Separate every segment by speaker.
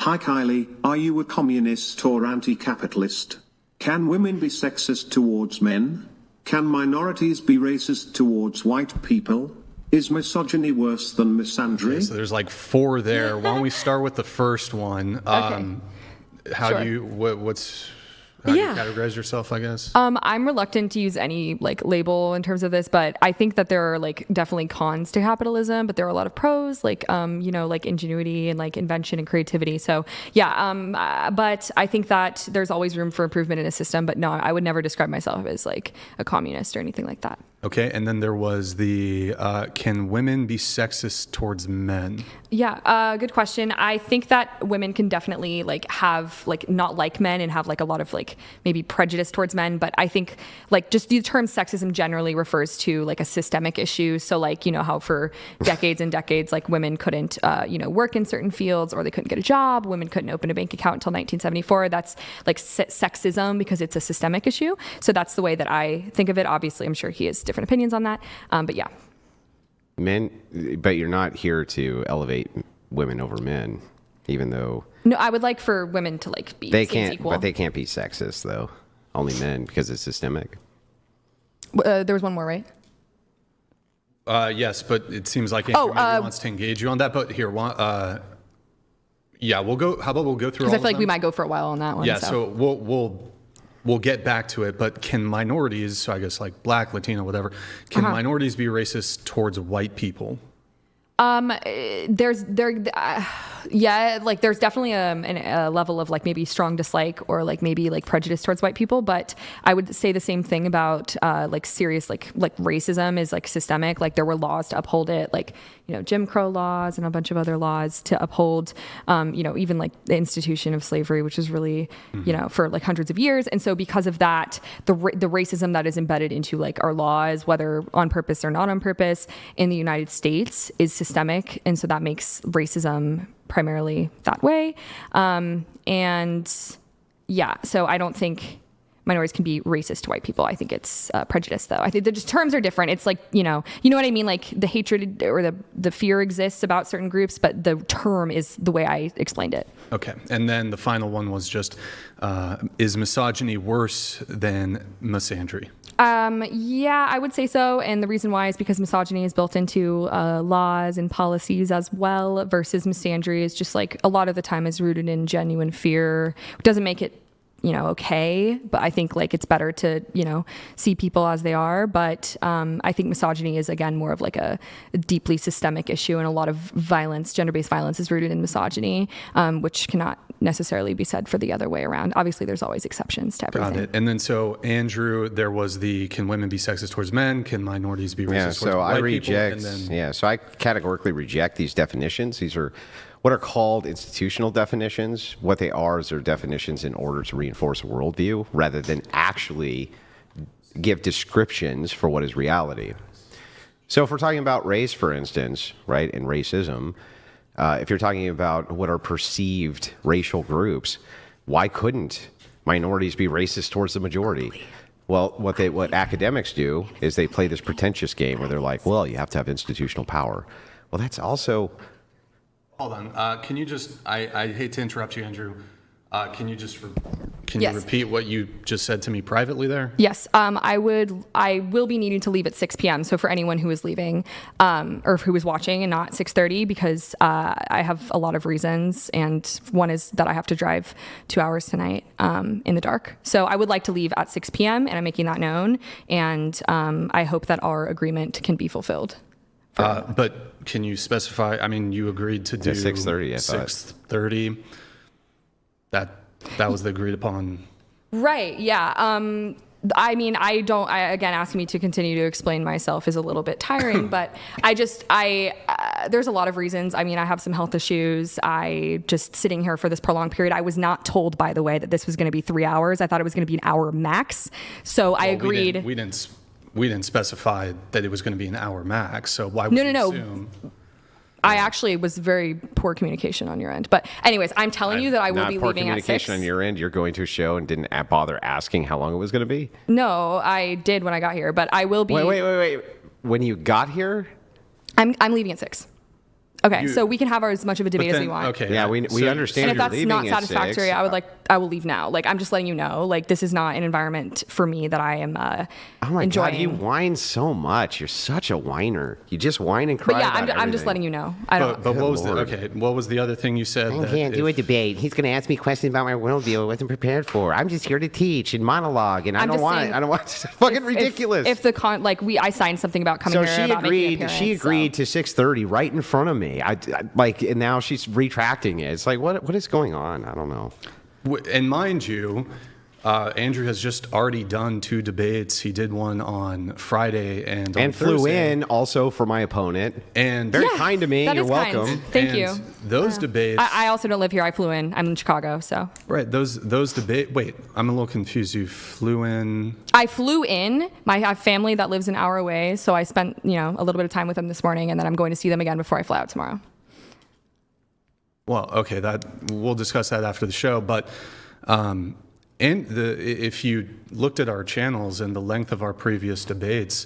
Speaker 1: Hi Kylie, are you a communist or anti-capitalist? Can women be sexist towards men? Can minorities be racist towards white people? Is misogyny worse than misandry?
Speaker 2: Okay, so there's like 4 there. Why don't we start with the first one? How
Speaker 3: Sure.
Speaker 2: do you how do you categorize yourself, I guess?
Speaker 3: I'm reluctant to use any like label in terms of this, but I think that there are like definitely cons to capitalism, but there are a lot of pros, like like ingenuity and like invention and creativity. So but I think that there's always room for improvement in a system. But no, I would never describe myself as like a communist or anything like that.
Speaker 2: Okay, and then there was the can women be sexist towards men?
Speaker 3: Yeah, good question. I think that women can definitely like have like not like men and have like a lot of like maybe prejudice towards men. But I think like just the term sexism generally refers to like a systemic issue. So like, how for decades and decades, like women couldn't, work in certain fields or they couldn't get a job. Women couldn't open a bank account until 1974. That's like sexism because it's a systemic issue. So that's the way that I think of it. Obviously, I'm sure he has different opinions on that. But yeah.
Speaker 4: Men, but you're not here to elevate women over men, even though...
Speaker 3: No, I would like for women to like be equal.
Speaker 4: But they can't be sexist, though. Only men, because it's systemic.
Speaker 3: There was one more, right?
Speaker 2: Yes, but it seems like Andrew maybe wants to engage you on that. But here, we'll go. How about we'll go through all
Speaker 3: Because I
Speaker 2: of
Speaker 3: feel like
Speaker 2: them?
Speaker 3: we might go for a while on that one.
Speaker 2: Yeah, so we'll get back to it. But can minorities, so I guess like Black, Latino, whatever, can minorities be racist towards white people?
Speaker 3: There's definitely a level of like maybe strong dislike or like maybe like prejudice towards white people, but I would say the same thing about like serious like racism is like systemic. Like there were laws to uphold it, like Jim Crow laws and a bunch of other laws to uphold even like the institution of slavery, which is really for like hundreds of years. And so because of that, the racism that is embedded into like our laws, whether on purpose or not on purpose, in the United States is systemic, and so that makes racism primarily that way. So I don't think minorities can be racist to white people. I think it's prejudice, though. I think the terms are different. It's like, you know what I mean? Like the hatred or the fear exists about certain groups, but the term is the way I explained it.
Speaker 2: Okay. And then the final one was just, is misogyny worse than misandry?
Speaker 3: Yeah, I would say so. And the reason why is because misogyny is built into laws and policies as well, versus misandry is just like a lot of the time is rooted in genuine fear. It doesn't make it okay, but I think like it's better to, see people as they are. But I think misogyny is, again, more of like a deeply systemic issue, and a lot of violence, gender-based violence, is rooted in misogyny, which cannot necessarily be said for the other way around. Obviously, there's always exceptions to everything.
Speaker 2: Got it. And then so, Andrew, there was the, can women be sexist towards men? Can minorities be racist towards white people?
Speaker 4: So I categorically reject these definitions. These are what are called institutional definitions. What they are is they're definitions in order to reinforce a worldview rather than actually give descriptions for what is reality. So if we're talking about race, for instance, right, and racism, if you're talking about what are perceived racial groups, why couldn't minorities be racist towards the majority? Well, what academics do is they play this pretentious game where they're like, well, you have to have institutional power. Well, that's also...
Speaker 2: Hold on. Can you just, I hate to interrupt you, Andrew. Can you just, you repeat what you just said to me privately there?
Speaker 3: Yes. I will be needing to leave at 6 p.m. So for anyone who is leaving, or who is watching and not 6:30, because I have a lot of reasons. And one is that I have to drive 2 hours tonight in the dark. So I would like to leave at 6 p.m. and I'm making that known. And I hope that our agreement can be fulfilled.
Speaker 2: But can you specify? I mean, you agreed to do
Speaker 4: 6:30.
Speaker 2: 6:30. That was the agreed upon.
Speaker 3: Right. Yeah. I mean, again, asking me to continue to explain myself is a little bit tiring, but there's a lot of reasons. I mean, I have some health issues. I just sitting here for this prolonged period. I was not told, by the way, that this was going to be 3 hours. I thought it was going to be an hour max. So I agreed.
Speaker 2: We didn't specify that it was going to be an hour max, so why would you assume?
Speaker 3: I actually was very poor communication on your end. But anyways, I'm telling you that I will be leaving at 6.
Speaker 4: Not poor communication on your end? You're going to a show and didn't bother asking how long it was going to be?
Speaker 3: No, I did when I got here, but I will be...
Speaker 4: Wait. When you got here?
Speaker 3: I'm leaving at 6. Okay, so we can have as much of a debate as we want.
Speaker 2: Okay.
Speaker 4: Yeah, we understand.
Speaker 3: And if
Speaker 4: you're
Speaker 3: that's
Speaker 4: leaving
Speaker 3: not
Speaker 4: at
Speaker 3: satisfactory,
Speaker 4: 6.
Speaker 3: I will leave now. Like, I'm just letting you know, like, this is not an environment for me that I am
Speaker 4: Oh my
Speaker 3: enjoying.
Speaker 4: God, you whine so much. You're such a whiner. You just whine and cry.
Speaker 3: But yeah,
Speaker 4: about
Speaker 3: I'm just
Speaker 4: everything.
Speaker 3: letting you know. I don't.
Speaker 2: But what was
Speaker 4: Lord.
Speaker 2: what was the other thing you said?
Speaker 4: I
Speaker 2: that
Speaker 4: can't do a
Speaker 2: if-
Speaker 4: debate. He's going to ask me questions about my worldview I wasn't prepared for. I'm just here to teach and monologue, and I
Speaker 3: I'm
Speaker 4: don't
Speaker 3: just
Speaker 4: want
Speaker 3: saying,
Speaker 4: it. I don't want it. It's fucking ridiculous.
Speaker 3: If the I signed something about coming
Speaker 4: so
Speaker 3: here
Speaker 4: she
Speaker 3: about making
Speaker 4: agreed.
Speaker 3: an
Speaker 4: She
Speaker 3: appearance,
Speaker 4: agreed to 6:30 right in front of me. And now she's retracting it. It's like, what is going on? I don't know.
Speaker 2: And mind you, Andrew has just already done 2 debates. He did one on Friday and on
Speaker 4: Flew
Speaker 2: Thursday.
Speaker 4: in also for my opponent.
Speaker 2: And
Speaker 4: Very
Speaker 3: Yeah,
Speaker 4: kind to me.
Speaker 3: that
Speaker 4: You're
Speaker 3: is kind.
Speaker 4: welcome.
Speaker 3: Thank
Speaker 2: and
Speaker 3: you.
Speaker 2: Those debates,
Speaker 3: I also don't live here. I flew in. I'm in Chicago, so.
Speaker 2: right? Those debate. Wait, I'm a little confused. You flew in.
Speaker 3: I flew in. I have family that lives an hour away, so I spent a little bit of time with them this morning, and then I'm going to see them again before I fly out tomorrow.
Speaker 2: Well, okay, that we'll discuss that after the show. But if you looked at our channels and the length of our previous debates,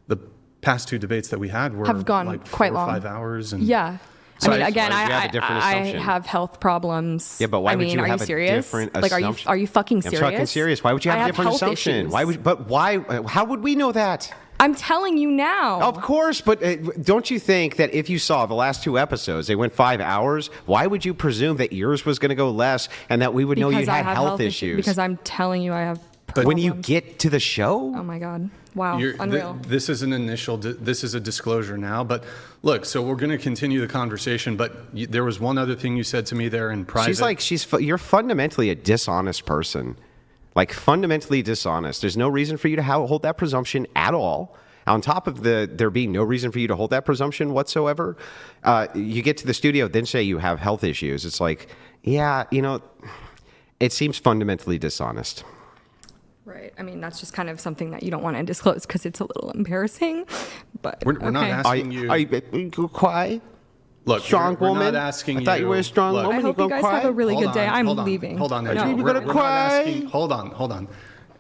Speaker 2: the past 2 debates that we had were
Speaker 3: Have gone
Speaker 2: like 4
Speaker 3: quite
Speaker 2: or
Speaker 3: long.
Speaker 2: 5 hours. And
Speaker 3: Yeah.
Speaker 2: So
Speaker 3: I mean,
Speaker 2: I-
Speaker 3: again,
Speaker 4: why would you have a different
Speaker 3: I
Speaker 4: assumption?
Speaker 3: have health problems.
Speaker 4: Yeah, but why
Speaker 3: I
Speaker 4: would
Speaker 3: mean,
Speaker 4: you
Speaker 3: are
Speaker 4: have
Speaker 3: you
Speaker 4: a
Speaker 3: serious?
Speaker 4: different
Speaker 3: Like,
Speaker 4: assumption?
Speaker 3: are you fucking serious?
Speaker 4: I'm fucking serious. Why would you have
Speaker 3: I
Speaker 4: a different
Speaker 3: health
Speaker 4: assumption?
Speaker 3: issues.
Speaker 4: Why would? But why? How would we know that?
Speaker 3: I'm telling you now.
Speaker 4: Of course, but don't you think that if you saw the last 2 episodes, they went 5 hours, why would you presume that yours was going to go less and that we would know
Speaker 3: Because
Speaker 4: you
Speaker 3: I
Speaker 4: had
Speaker 3: have
Speaker 4: health issues?
Speaker 3: Because I'm telling you, I have.
Speaker 2: But
Speaker 4: when you
Speaker 3: problems.
Speaker 4: get to the show,
Speaker 3: Oh my God! Wow,
Speaker 2: You're-
Speaker 3: unreal.
Speaker 2: This is an initial. This is a disclosure now. But look, so we're going to continue the conversation. But there was one other thing you said to me there in private.
Speaker 4: you're fundamentally a dishonest person, like fundamentally dishonest. There's no reason for you to hold that presumption at all. On top of there being no reason for you to hold that presumption whatsoever, you get to the studio, then say you have health issues. It's like, yeah, it seems fundamentally dishonest.
Speaker 3: Right. I mean, that's just kind of something that you don't want to disclose because it's a little embarrassing. But
Speaker 2: We're not
Speaker 3: okay.
Speaker 2: asking you.
Speaker 4: Are you going to cry?
Speaker 2: Look,
Speaker 4: strong
Speaker 2: we're
Speaker 4: woman?
Speaker 2: not asking
Speaker 4: I thought you were a strong
Speaker 2: look,
Speaker 4: woman.
Speaker 3: I hope you guys have a really
Speaker 2: Hold
Speaker 3: good day.
Speaker 2: on,
Speaker 3: I'm
Speaker 2: hold on,
Speaker 3: leaving.
Speaker 2: Hold on.
Speaker 3: No.
Speaker 2: Andrew.
Speaker 4: You're gonna
Speaker 2: We're not
Speaker 4: cry?
Speaker 2: asking. Hold on.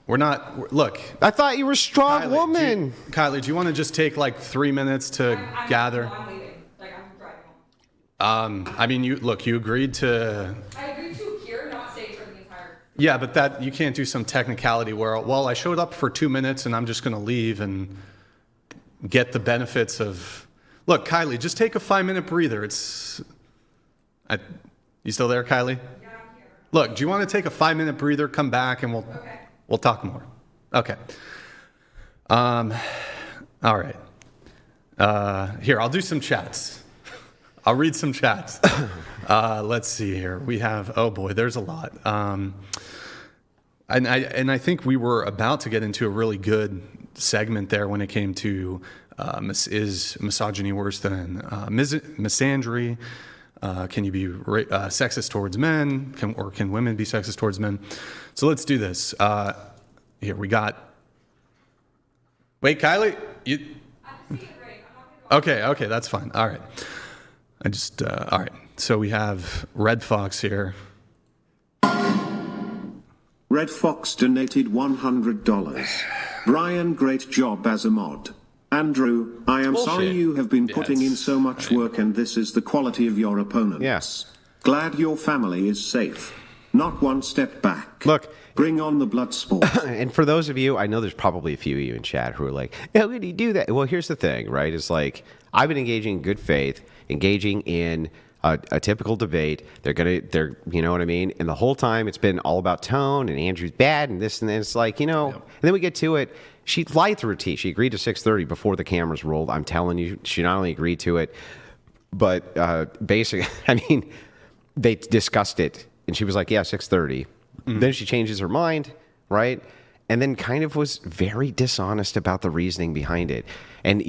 Speaker 2: We're not. Look,
Speaker 4: I thought you were a strong
Speaker 2: Kylie,
Speaker 4: woman.
Speaker 2: Kylie, do you want to just take like 3 minutes to gather?
Speaker 3: I'm leaving. Like, I'm driving home.
Speaker 2: I mean, you agreed to.
Speaker 3: I agreed to appear, not stay for the entire.
Speaker 2: Yeah, but that you can't do some technicality where, well, I showed up for 2 minutes and I'm just going to leave and get the benefits of. Look, Kylie, just take a 5-minute breather. You still there, Kylie?
Speaker 3: Yeah, I'm here.
Speaker 2: Look, do you want to take a 5-minute breather? Come back and we'll talk more. Okay. All right. Here, I'll do some chats. I'll read some chats. Let's see here. We have, oh boy, there's a lot. And I think we were about to get into a really good segment there when it came to is misogyny worse than misandry? Can you be sexist towards men? Can women be sexist towards men? So let's do this. Here we got. Wait, Kylie, you. Okay, that's fine. All right. All right. So we have Red Fox here.
Speaker 1: Red Fox donated $100. Brian, great job as a mod. Andrew, I am sorry
Speaker 2: Bullshit.
Speaker 1: you have been
Speaker 2: Yeah,
Speaker 1: putting in
Speaker 2: it's-
Speaker 1: so much work and this is the quality of your opponents.
Speaker 4: Yes.
Speaker 1: Glad your family is safe. Not one step back.
Speaker 4: Look.
Speaker 1: Bring on the blood sport.
Speaker 4: And for those of you, I know there's probably a few of you in chat who are like, how could he do that? Well, here's the thing, right? It's like, I've been engaging in good faith, engaging in a typical debate. They're, you know what I mean? And the whole time it's been all about tone and Andrew's bad and this and then it's like, and then we get to it. She lied through her teeth. She agreed to 6:30 before the cameras rolled. I'm telling you, she not only agreed to it, but basically, I mean, they discussed it and she was like, yeah, 6:30. Then she changes her mind, right? And then kind of was very dishonest about the reasoning behind it. And,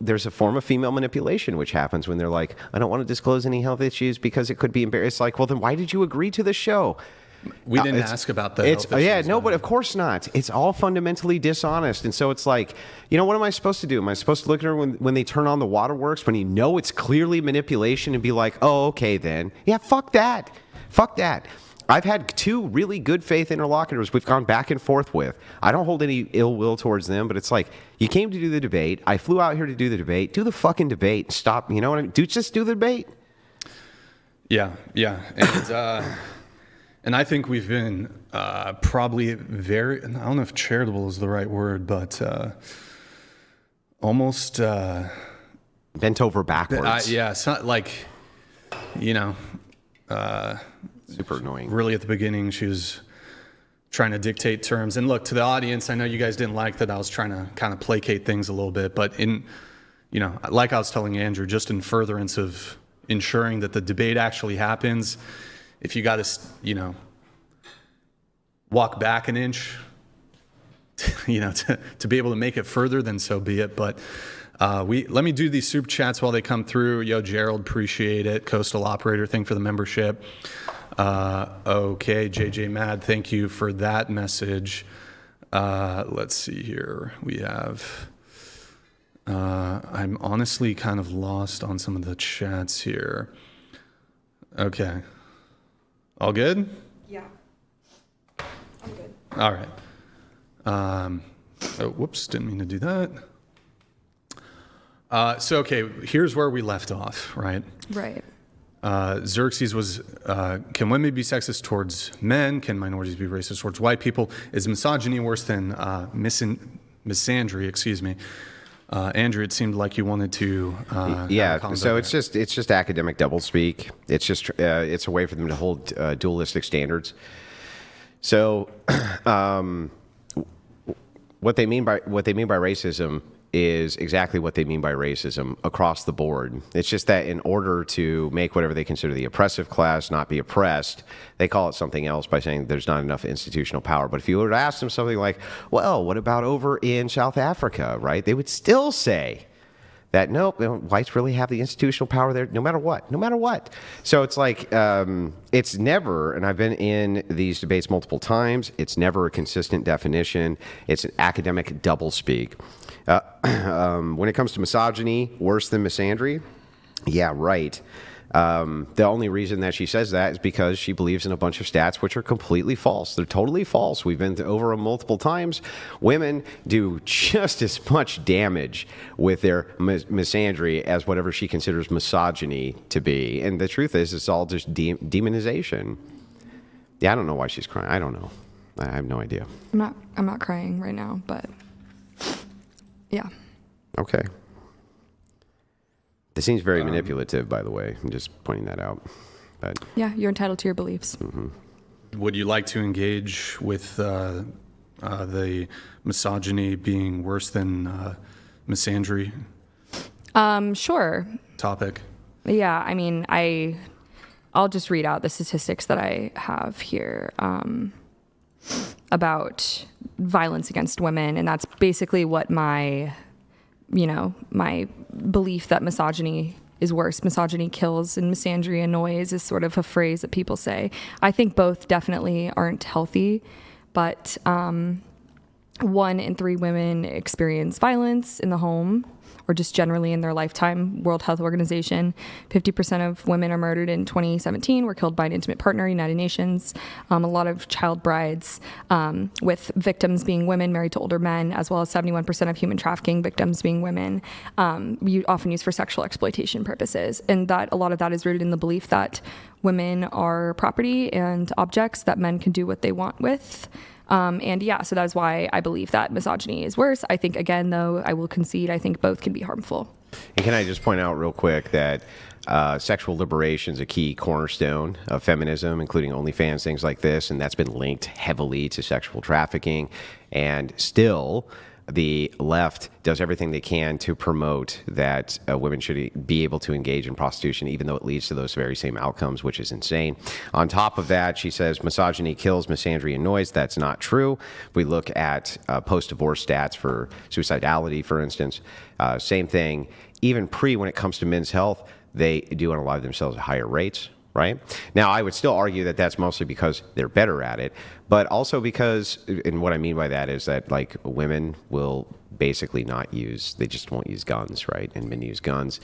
Speaker 4: there's a form of female manipulation which happens when they're like, I don't want to disclose any health issues because it could be embarrassing. It's like, well, then why did you agree to the show?
Speaker 2: We didn't ask about the health
Speaker 4: Yeah,
Speaker 2: issues,
Speaker 4: no,
Speaker 2: though.
Speaker 4: but of course not. It's all fundamentally dishonest. And so it's like, what am I supposed to do? Am I supposed to look at her when they turn on the waterworks, when it's clearly manipulation and be like, oh, okay then. Yeah, fuck that. Fuck that. I've had two really good faith interlocutors we've gone back and forth with. I don't hold any ill will towards them, but it's like, you came to do the debate. I flew out here to do the debate. Do the fucking debate. Stop. You know what I mean? Just do the debate.
Speaker 2: Yeah. And I think we've been probably very, I don't know if charitable is the right word, but almost
Speaker 4: bent over backwards.
Speaker 2: It's not like,
Speaker 4: super annoying.
Speaker 2: Really at the beginning, she was trying to dictate terms. And look, to the audience, I know you guys didn't like that I was trying to kind of placate things a little bit, but like I was telling Andrew, just in furtherance of ensuring that the debate actually happens, if you got to, walk back an inch, to be able to make it further, then so be it. But let me do these super chats while they come through. Yo, Gerald, appreciate it. Coastal Operator, thank you for the membership. Okay, JJ Mad, thank you for that message. Let's see here. We have, I'm honestly kind of lost on some of the chats here. Okay. All good?
Speaker 3: Yeah. I'm good.
Speaker 2: All right. Whoops, didn't mean to do that. Okay, here's where we left off, right?
Speaker 3: Right.
Speaker 2: Xerxes was, can women be sexist towards men? Can minorities be racist towards white people? Is misogyny worse than misandry? Excuse me. Andrew, it seemed like you wanted to.
Speaker 4: So it's just academic doublespeak. It's just it's a way for them to hold dualistic standards. So what they mean by racism is exactly what they mean by racism across the board. It's just that in order to make whatever they consider the oppressive class not be oppressed, they call it something else by saying there's not enough institutional power. But if you were to ask them something like, well, what about over in South Africa, right? They would still say that, nope, whites really have the institutional power there no matter what. So it's like, it's never, and I've been in these debates multiple times, it's never a consistent definition. It's an academic doublespeak. When it comes to misogyny, worse than misandry, yeah, right. The only reason that she says that is because she believes in a bunch of stats which are completely false. They're totally false. We've been over them multiple times. Women do just as much damage with their misandry as whatever she considers misogyny to be. And the truth is, it's all just demonization. Yeah, I don't know why she's crying. I don't know. I have no idea.
Speaker 3: I'm not crying right now, but yeah.
Speaker 4: Okay. This seems very manipulative, by the way. I'm just pointing that out. But
Speaker 3: yeah, you're entitled to your beliefs.
Speaker 4: Mm-hmm.
Speaker 2: Would you like to engage with the misogyny being worse than misandry?
Speaker 3: Sure.
Speaker 2: Topic.
Speaker 3: Yeah, I mean, I'll just read out the statistics that I have here about violence against women, and that's basically what my belief that misogyny is worse. Misogyny kills and misandry annoys is sort of a phrase that people say. I think both definitely aren't healthy, but 1 in 3 women experience violence in the home or just generally in their lifetime. World Health Organization, 50% of women are murdered in 2017 were killed by an intimate partner, United Nations. A lot of child brides, with victims being women married to older men, as well as 71% of human trafficking victims being women, often used for sexual exploitation purposes. And that a lot of that is rooted in the belief that women are property and objects that men can do what they want with. So that is why I believe that misogyny is worse. I think, again, though, I will concede, I think both can be harmful.
Speaker 4: And can I just point out real quick that sexual liberation is a key cornerstone of feminism, including OnlyFans, things like this, and that's been linked heavily to sexual trafficking. And still, the left does everything they can to promote that women should be able to engage in prostitution, even though it leads to those very same outcomes, which is insane. On top of that, she says misogyny kills, misandry annoys. That's not true. We look at post-divorce stats for suicidality, for instance. Same thing. Even when it comes to men's health, they do unalive themselves at higher rates. Right? Now, I would still argue that that's mostly because they're better at it, but also because, and what I mean by that is that, like, women will basically they just won't use guns, right? And men use guns.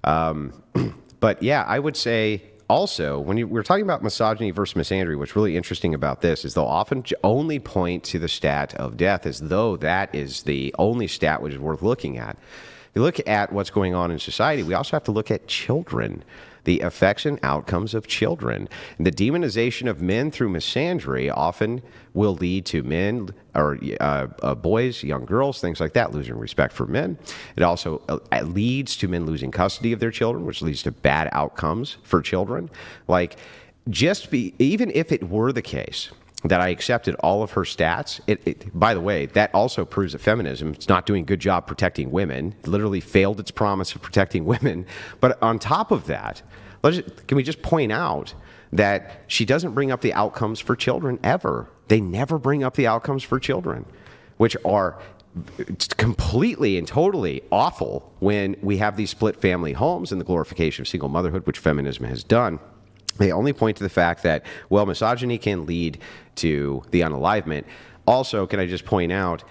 Speaker 4: But yeah, I would say also, when we're talking about misogyny versus misandry, what's really interesting about this is they'll often only point to the stat of death as though that is the only stat which is worth looking at. If you look at what's going on in society, we also have to look at children, the effects and outcomes of children. And the demonization of men through misandry often will lead to men or boys, young girls, things like that, losing respect for men. It also leads to men losing custody of their children, which leads to bad outcomes for children. Like, even if it were the case that I accepted all of her stats, by the way, that also proves that feminism is not doing a good job protecting women. It literally failed its promise of protecting women. But on top of that, can we just point out that she doesn't bring up the outcomes for children ever? They never bring up the outcomes for children, which are completely and totally awful when we have these split family homes and the glorification of single motherhood, which feminism has done. They only point to the fact that, well, misogyny can lead to the unalivement. Also, can I just point out,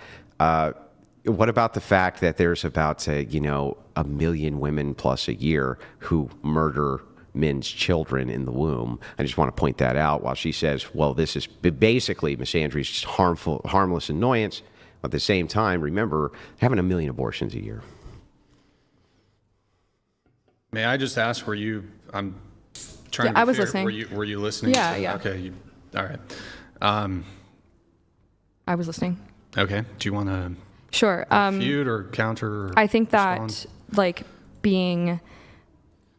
Speaker 4: what about the fact that there's about, a million women plus a year who murder men's children in the womb? I just want to point that out while she says, well, this is basically misandry is just harmless annoyance. At the same time, remember, having 1 million abortions a year.
Speaker 2: May I just ask, I'm trying to be
Speaker 3: I was
Speaker 2: fair,
Speaker 3: listening.
Speaker 2: Were you listening?
Speaker 3: Yeah, yeah.
Speaker 2: Okay, all right.
Speaker 3: I was listening.
Speaker 2: Okay, do you want to
Speaker 3: Sure.
Speaker 2: refute or counter? Or
Speaker 3: I think that
Speaker 2: respond?
Speaker 3: Being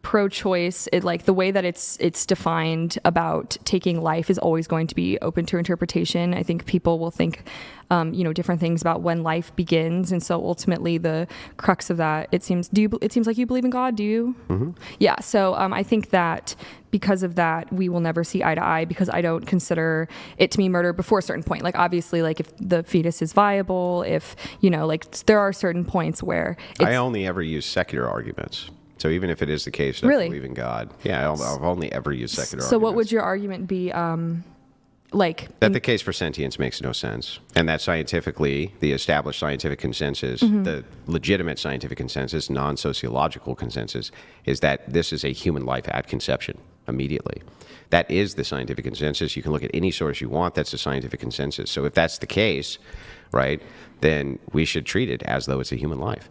Speaker 3: pro-choice, the way that it's defined about taking life is always going to be open to interpretation. I think people will think, different things about when life begins, and so ultimately the crux of that, it seems like you believe in God. Do you? Mm-hmm. Yeah. So I think that because of that, we will never see eye to eye, because I don't consider it to be murder before a certain point. Like, obviously, if the fetus is viable, if there are certain points where
Speaker 4: I only ever use secular arguments. So even if it is the case that I believe in God, I've only ever used secular arguments.
Speaker 3: So what would your argument be?
Speaker 4: That the case for sentience makes no sense, and that scientifically, the established scientific consensus, the legitimate scientific consensus, non-sociological consensus, is that this is a human life at conception immediately. That is the scientific consensus. You can look at any source you want. That's the scientific consensus. So if that's the case, right, then we should treat it as though it's a human life.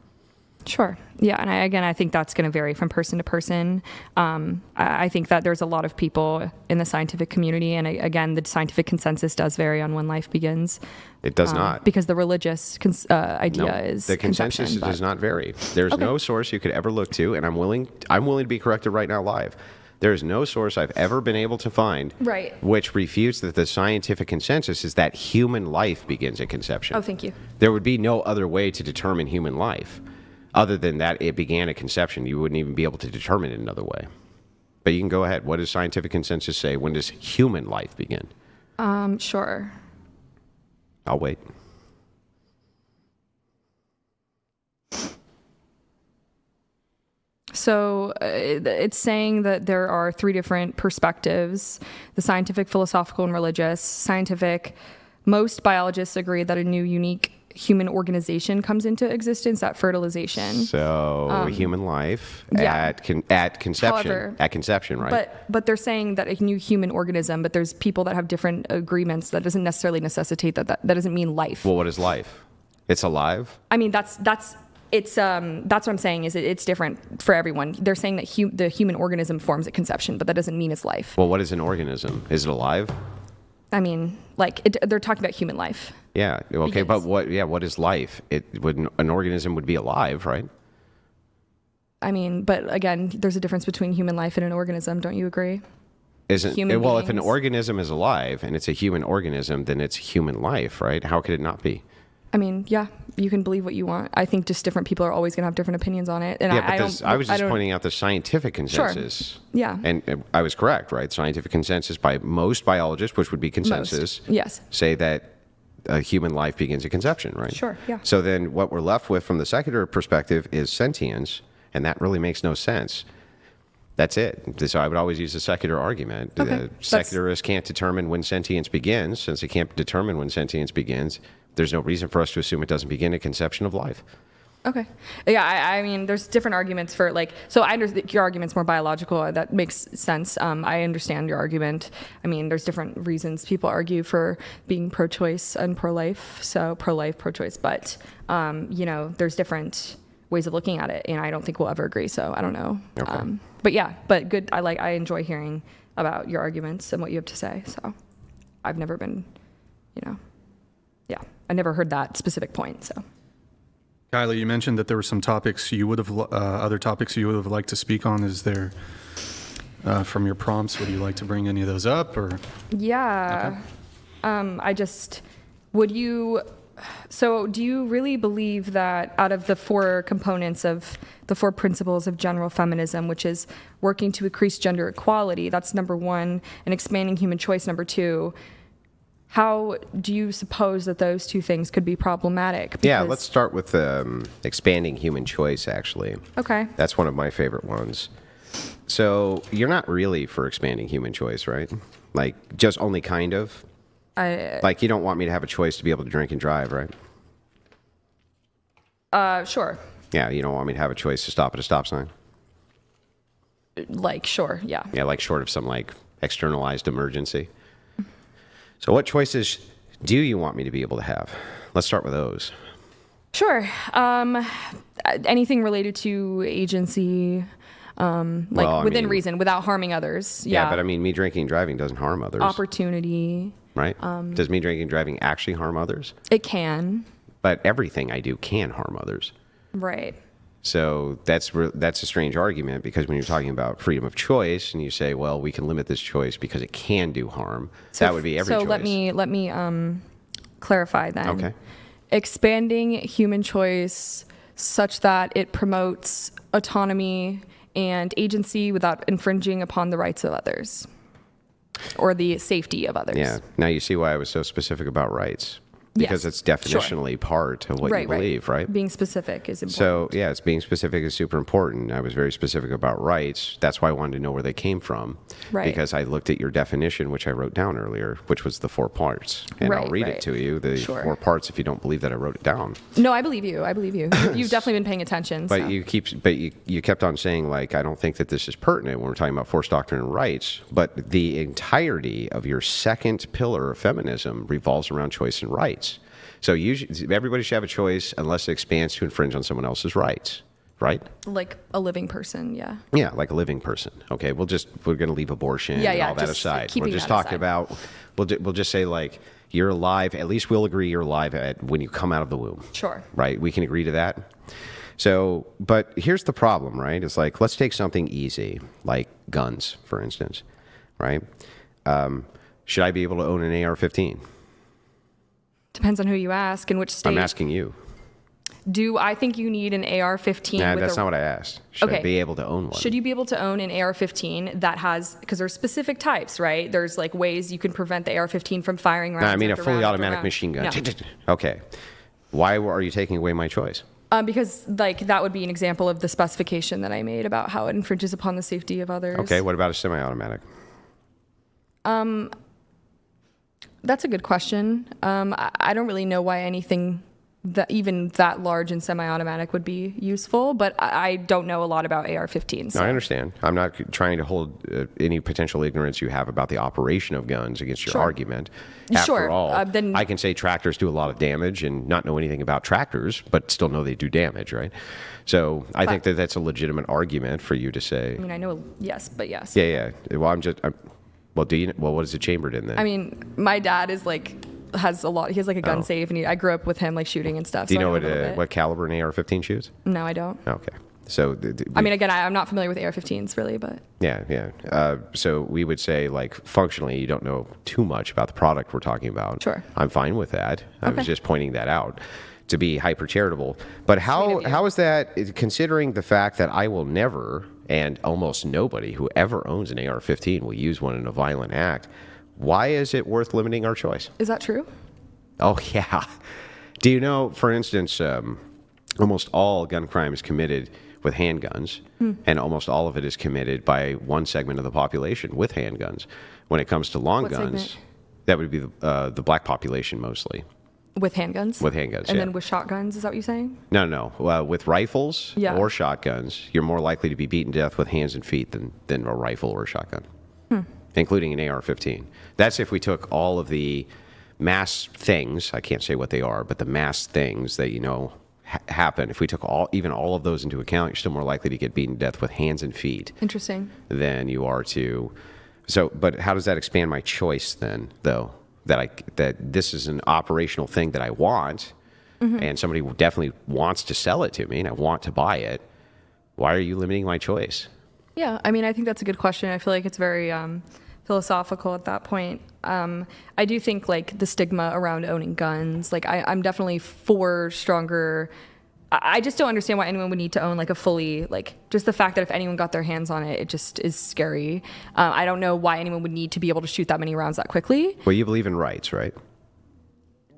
Speaker 3: Sure. Yeah. And I think that's going to vary from person to person. I think that there's a lot of people in the scientific community. And again, the scientific consensus does vary on when life begins.
Speaker 4: It does not.
Speaker 3: Because the religious idea is
Speaker 4: the consensus does not vary. There's no source you could ever look to. And I'm willing to be corrected right now live. There is no source I've ever been able to find which refutes that the scientific consensus is that human life begins at conception.
Speaker 3: Oh, thank you.
Speaker 4: There would be no other way to determine human life. Other than that, it began at conception. You wouldn't even be able to determine it another way. But you can go ahead. What does scientific consensus say? When does human life begin?
Speaker 3: Sure.
Speaker 4: I'll wait.
Speaker 3: So it's saying that there are 3 different perspectives: the scientific, philosophical, and religious. Scientific, most biologists agree that a new, unique human organization comes into existence at fertilization.
Speaker 4: So human life at conception.
Speaker 3: However,
Speaker 4: at conception, right?
Speaker 3: But they're saying that a new human organism, but there's people that have different agreements. That doesn't necessarily necessitate that doesn't mean life.
Speaker 4: Well, what is life? It's alive?
Speaker 3: I mean, that's what I'm saying is it's different for everyone. They're saying that the human organism forms at conception, but that doesn't mean it's life.
Speaker 4: Well, what is an organism? Is it alive?
Speaker 3: I mean, they're talking about human life.
Speaker 4: Yeah. Okay. But what is life? An organism would be alive, right?
Speaker 3: I mean, but again, there's a difference between human life and an organism. Don't you agree?
Speaker 4: If an organism is alive and it's a human organism, then it's human life, right? How could it not be?
Speaker 3: I mean, yeah, you can believe what you want. I think just different people are always going to have different opinions on it. And
Speaker 4: I was just pointing out the scientific consensus.
Speaker 3: Sure. Yeah.
Speaker 4: And I was correct, right? Scientific consensus by most biologists, which would be consensus,
Speaker 3: yes,
Speaker 4: say that a human life begins at conception, right?
Speaker 3: Sure, yeah.
Speaker 4: So then what we're left with from the secular perspective is sentience, and that really makes no sense. That's it. So I would always use the secular argument.
Speaker 3: Okay.
Speaker 4: Secularists can't determine when sentience begins. Since they can't determine when sentience begins, there's no reason for us to assume it doesn't begin at conception of life.
Speaker 3: Okay. Yeah, I mean, there's different arguments for like, so I understand your argument's more biological. That makes sense. I understand your argument. I mean, there's different reasons people argue for being pro-choice and pro-life. So pro-life, pro-choice, but, there's different ways of looking at it, and I don't think we'll ever agree. So I don't know.
Speaker 4: Okay.
Speaker 3: But yeah, but good. I enjoy hearing about your arguments and what you have to say. So I've never been, I never heard that specific point. So.
Speaker 2: Kylie, you mentioned that there were some topics you would have, other topics you would have liked to speak on. Is there, from your prompts, would you like to bring any of those up, or?
Speaker 3: Yeah. Okay. So do you really believe that out of the 4 components of the 4 principles of general feminism, which is working to increase gender equality, that's number 1, and expanding human choice, number 2, how do you suppose that those 2 things could be problematic?
Speaker 4: Yeah, let's start with expanding human choice, actually.
Speaker 3: Okay.
Speaker 4: That's one of my favorite ones. So you're not really for expanding human choice, right? Like, just only kind of? Like, you don't want me to have a choice to be able to drink and drive, right?
Speaker 3: Sure.
Speaker 4: Yeah, you don't want me to have a choice to stop at a stop sign?
Speaker 3: Like, sure, yeah.
Speaker 4: Yeah, like short of some, like, externalized emergency. So what choices do you want me to be able to have? Let's start with those.
Speaker 3: Sure. Anything related to agency, within reason, without harming others.
Speaker 4: Yeah, but I mean, me drinking and driving doesn't harm others.
Speaker 3: Opportunity.
Speaker 4: Right? Does me drinking and driving actually harm others?
Speaker 3: It can.
Speaker 4: But everything I do can harm others.
Speaker 3: Right.
Speaker 4: So that's a strange argument, because when you're talking about freedom of choice and you say, well, we can limit this choice because it can do harm, that would be every choice.
Speaker 3: So let me clarify then.
Speaker 4: Okay.
Speaker 3: Expanding human choice such that it promotes autonomy and agency without infringing upon the rights of others or the safety of others.
Speaker 4: Yeah. Now you see why I was so specific about rights. Because
Speaker 3: Yes,
Speaker 4: it's definitionally part of what you believe, right?
Speaker 3: Being specific is important.
Speaker 4: So, yeah, it's being specific is super important. I was very specific about rights. That's why I wanted to know where they came from.
Speaker 3: Right.
Speaker 4: Because I looked at your definition, which I wrote down earlier, which was the 4 parts. And I'll read it to you, the 4 parts, if you don't believe that I wrote it down.
Speaker 3: No, I believe you. You've definitely been paying attention.
Speaker 4: But
Speaker 3: so.
Speaker 4: you kept on saying, like, I don't think that this is pertinent when we're talking about force doctrine and rights. But the entirety of your second pillar of feminism revolves around choice and rights. So usually, everybody should have a choice unless it expands to infringe on someone else's rights, right?
Speaker 3: Like a living person, yeah.
Speaker 4: Yeah, like a living person. Okay, we're going to leave abortion and all that aside. We're just talking about, we'll just say, like, you're alive, at least we'll agree you're alive when you come out of the womb.
Speaker 3: Sure.
Speaker 4: Right? We can agree to that? So, but here's the problem, right? It's like, let's take something easy, like guns, for instance, right? Should I be able to own an AR-15?
Speaker 3: Depends on who you ask and which state.
Speaker 4: I'm asking you.
Speaker 3: Do I think you need an AR-15?
Speaker 4: Nah, that's not what I asked. Should I be able to own one?
Speaker 3: Should you be able to own an AR-15 that has, because there's specific types, right? There's like ways you can prevent the AR-15 from firing rounds.
Speaker 4: I mean, a
Speaker 3: after
Speaker 4: fully
Speaker 3: round after
Speaker 4: automatic
Speaker 3: round.
Speaker 4: machine gun.
Speaker 3: No.
Speaker 4: Okay. Why are you taking away my choice?
Speaker 3: Because like that would be an example of the specification that I made about how it infringes upon the safety of others.
Speaker 4: Okay, what about a semi-automatic?
Speaker 3: That's a good question. I don't really know why anything that even that large and semi-automatic would be useful, but I don't know a lot about AR-15s. So.
Speaker 4: No, I understand. I'm not trying to hold any potential ignorance you have about the operation of guns against your argument. After all,
Speaker 3: then
Speaker 4: I can say tractors do a lot of damage and not know anything about tractors, but still know they do damage, right? So I think that that's a legitimate argument for you to say.
Speaker 3: I mean, I know, yes, but yes.
Speaker 4: Yeah. Well, what is it chambered in then?
Speaker 3: I mean, my dad is like, has a lot, he has like a gun safe, and I grew up with him like shooting and stuff.
Speaker 4: Do you know what caliber an AR-15 shoots?
Speaker 3: No, I don't.
Speaker 4: Okay. So,
Speaker 3: I mean, again, I'm not familiar with AR-15s really, but.
Speaker 4: Yeah. So we would say, like, functionally, you don't know too much about the product we're talking about.
Speaker 3: Sure.
Speaker 4: I'm fine with that. I was just pointing that out to be hyper charitable. But how is that, considering the fact that I will never, and almost nobody who ever owns an AR-15 will use one in a violent act? Why is it worth limiting our choice?
Speaker 3: Is that true?
Speaker 4: Oh, yeah. Do you know, for instance, almost all gun crime is committed with handguns, and almost all of it is committed by one segment of the population with handguns. When it comes to long guns,
Speaker 3: segment?
Speaker 4: that would be the black population mostly.
Speaker 3: With handguns?
Speaker 4: With handguns,
Speaker 3: And
Speaker 4: yeah.
Speaker 3: then with shotguns, is that what you're saying?
Speaker 4: No. With rifles
Speaker 3: Yeah.
Speaker 4: or shotguns, you're more likely to be beaten to death with hands and feet than a rifle or a shotgun, including an AR-15. That's if we took all of the mass things, I can't say what they are, but the mass things that happen. If we took even all of those into account, you're still more likely to get beaten to death with hands and feet
Speaker 3: Interesting.
Speaker 4: than you are to. So, but how does that expand my choice then, though? That this is an operational thing that I want, and somebody definitely wants to sell it to me, and I want to buy it. Why are you limiting my choice?
Speaker 3: Yeah, I mean, I think that's a good question. I feel like it's very philosophical at that point. I do think like the stigma around owning guns, like I'm definitely for stronger. I just don't understand why anyone would need to own like a fully, like just the fact that if anyone got their hands on it, it just is scary. I don't know why anyone would need to be able to shoot that many rounds that quickly.
Speaker 4: Well, you believe in rights, right?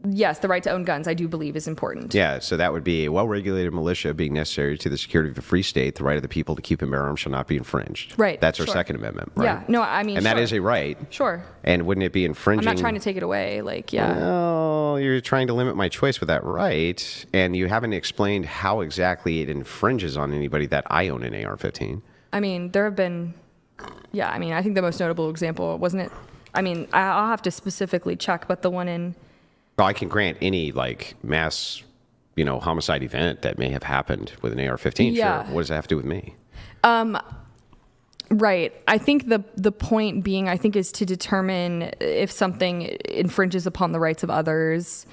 Speaker 3: Yes, the right to own guns, I do believe, is important.
Speaker 4: Yeah, so that would be a well-regulated militia being necessary to the security of a free state. The right of the people to keep and bear arms shall not be infringed.
Speaker 3: Right.
Speaker 4: That's our
Speaker 3: Sure.
Speaker 4: Second Amendment, right?
Speaker 3: Yeah. No, I mean,
Speaker 4: and
Speaker 3: sure.
Speaker 4: that is a right.
Speaker 3: Sure.
Speaker 4: And wouldn't it be infringing?
Speaker 3: I'm not trying to take it away. Like, yeah.
Speaker 4: Well, you're trying to limit my choice with that right, and you haven't explained how exactly it infringes on anybody that I own an AR-15.
Speaker 3: I mean, there have been, yeah, I mean, I think the most notable example, wasn't it? I mean, I'll have to specifically check, but the one in,
Speaker 4: Well, I can grant any like mass, homicide event that may have happened with an AR-15.
Speaker 3: Yeah.
Speaker 4: Sure. What does that have to do with me?
Speaker 3: right. I think the point being, I think, is to determine if something infringes upon the rights of others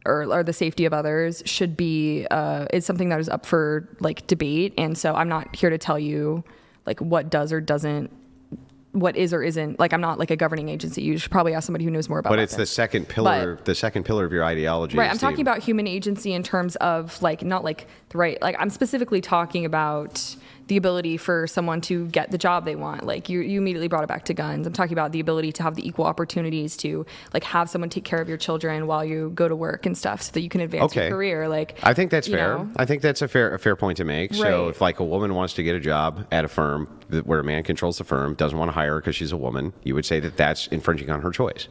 Speaker 3: or the safety of others should be, is something that is up for like debate. And so I'm not here to tell you like what does or doesn't, what is or isn't, like I'm not like a governing agency. You should probably ask somebody who knows more about
Speaker 4: But
Speaker 3: weapons.
Speaker 4: it's the second pillar. The second pillar of your ideology.
Speaker 3: Right.
Speaker 4: is
Speaker 3: I'm talking about human agency in terms of like, not like the right, like I'm specifically talking about the ability for someone to get the job they want. Like you immediately brought it back to guns. I'm talking about the ability to have the equal opportunities to like have someone take care of your children while you go to work and stuff so that you can advance your career. Like,
Speaker 4: I think that's
Speaker 3: you
Speaker 4: fair.
Speaker 3: know.
Speaker 4: I think that's a fair point to make. So
Speaker 3: Right.
Speaker 4: if like a woman wants to get a job at a firm where a man controls the firm, doesn't want to hire her because she's a woman, you would say that that's infringing on her choice.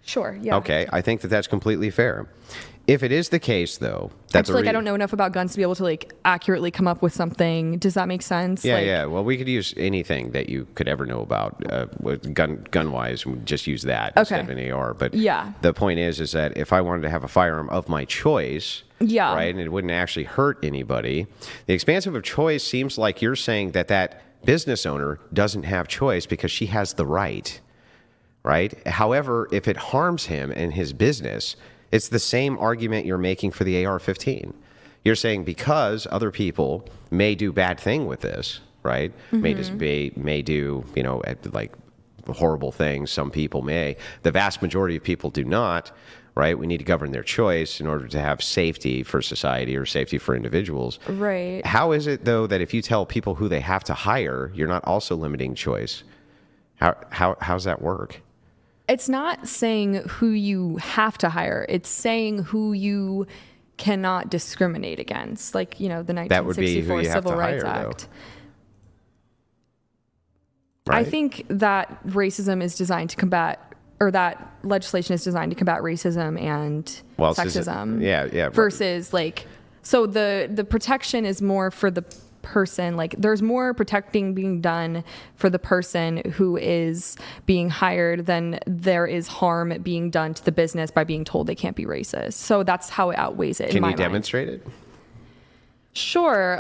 Speaker 3: Sure. Yeah.
Speaker 4: Okay. I think that that's completely fair. If it is the case, though,
Speaker 3: I
Speaker 4: that's
Speaker 3: just like I don't know enough about guns to be able to like accurately come up with something. Does that make sense?
Speaker 4: Yeah,
Speaker 3: Like,
Speaker 4: yeah. Well, we could use anything that you could ever know about with gun wise. We just use that instead of an AR. But
Speaker 3: Yeah.
Speaker 4: the point is that if I wanted to have a firearm of my choice,
Speaker 3: Yeah.
Speaker 4: right, and it wouldn't actually hurt anybody, the expansive of choice seems like you're saying that business owner doesn't have choice because she has the right, right? However, if it harms him and his business, it's the same argument you're making for the AR-15. You're saying because other people may do bad thing with this, right? May do, like horrible things. Some people may. The vast majority of people do not, right? We need to govern their choice in order to have safety for society or safety for individuals.
Speaker 3: Right.
Speaker 4: How is it, though, that if you tell people who they have to hire, you're not also limiting choice? How's that work?
Speaker 3: It's not saying who you have to hire. It's saying who you cannot discriminate against. Like, the
Speaker 4: That would be who
Speaker 3: 1964
Speaker 4: you have
Speaker 3: Civil
Speaker 4: to
Speaker 3: Rights
Speaker 4: hire,
Speaker 3: Act.
Speaker 4: though. Right?
Speaker 3: I think that racism is designed to combat, or that legislation is designed to combat racism and sexism.
Speaker 4: Yeah.
Speaker 3: Versus like, so the protection is more for the person. Like there's more protecting being done for the person who is being hired than there is harm being done to the business by being told they can't be racist. So that's how it outweighs it.
Speaker 4: Can you demonstrate it?
Speaker 3: Sure.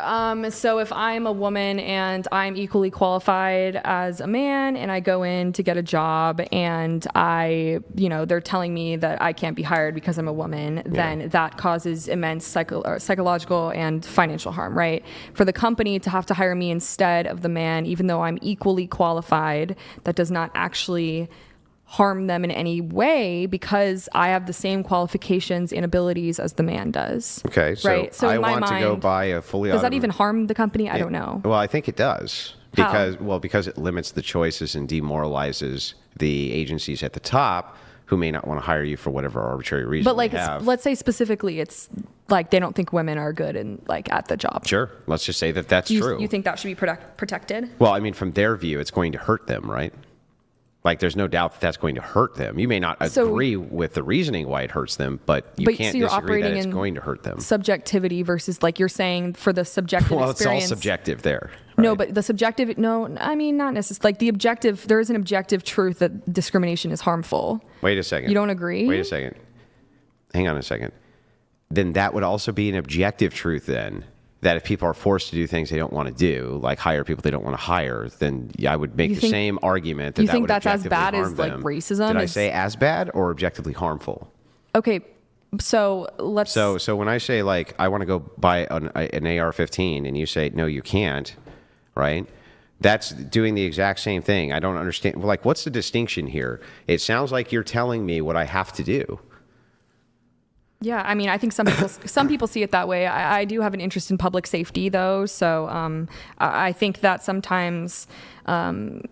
Speaker 3: So if I'm a woman and I'm equally qualified as a man and I go in to get a job and they're telling me that I can't be hired because I'm a woman, then that causes immense psychological and financial harm, right? For the company to have to hire me instead of the man, even though I'm equally qualified, that does not actually harm them in any way because I have the same qualifications and abilities as the man does.
Speaker 4: Okay, so,
Speaker 3: right? So
Speaker 4: I
Speaker 3: in my
Speaker 4: want to go
Speaker 3: mind,
Speaker 4: buy a fully
Speaker 3: does that even harm the company? I don't know.
Speaker 4: Well, I think it does.
Speaker 3: How?
Speaker 4: Because it limits the choices and demoralizes the agencies at the top who may not want to hire you for whatever arbitrary reason.
Speaker 3: But like,
Speaker 4: they have.
Speaker 3: let's say specifically, it's like they don't think women are good and like at the job.
Speaker 4: Sure, let's just say that that's true.
Speaker 3: You think that should be protected?
Speaker 4: Well, I mean, from their view, it's going to hurt them, right? Like, there's no doubt that that's going to hurt them. You may not agree with the reasoning why it hurts them, but you can't
Speaker 3: you're
Speaker 4: disagree
Speaker 3: operating
Speaker 4: that it's
Speaker 3: in
Speaker 4: going to hurt them.
Speaker 3: Subjectivity versus, like, you're saying for the subjective
Speaker 4: Well,
Speaker 3: experience.
Speaker 4: it's all subjective there.
Speaker 3: No,
Speaker 4: right?
Speaker 3: but the subjective, no, I mean, not necessarily. Like, the objective, there is an objective truth that discrimination is harmful.
Speaker 4: Wait a second.
Speaker 3: You don't agree?
Speaker 4: Wait a second. Hang on a second. Then that would also be an objective truth then, that if people are forced to do things they don't want to do, like hire people they don't want to hire, then I would make the same argument that
Speaker 3: you
Speaker 4: that
Speaker 3: think
Speaker 4: would
Speaker 3: that's as
Speaker 4: objectively
Speaker 3: bad
Speaker 4: harm
Speaker 3: as, like,
Speaker 4: them.
Speaker 3: racism?
Speaker 4: Did I say as bad or objectively harmful?
Speaker 3: Okay, so let's...
Speaker 4: So when I say, like, I want to go buy an AR-15 and you say, no, you can't, right? That's doing the exact same thing. I don't understand. Like, what's the distinction here? It sounds like you're telling me what I have to do.
Speaker 3: Yeah, I mean, I think some people see it that way. I do have an interest in public safety, though, so I think that sometimes, certain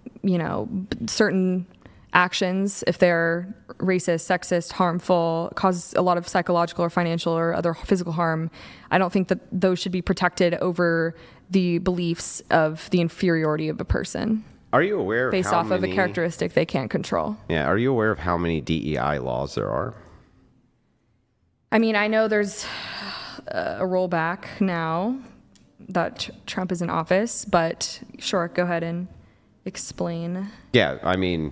Speaker 3: actions, if they're racist, sexist, harmful, cause a lot of psychological or financial or other physical harm, I don't think that those should be protected over the beliefs of the inferiority of a person.
Speaker 4: Are you aware of
Speaker 3: based
Speaker 4: how
Speaker 3: off of a
Speaker 4: many-
Speaker 3: characteristic they can't control?
Speaker 4: Yeah. Are you aware of how many DEI laws there are?
Speaker 3: I mean, I know there's a rollback now that Trump is in office, but sure, go ahead and explain.
Speaker 4: Yeah, I mean,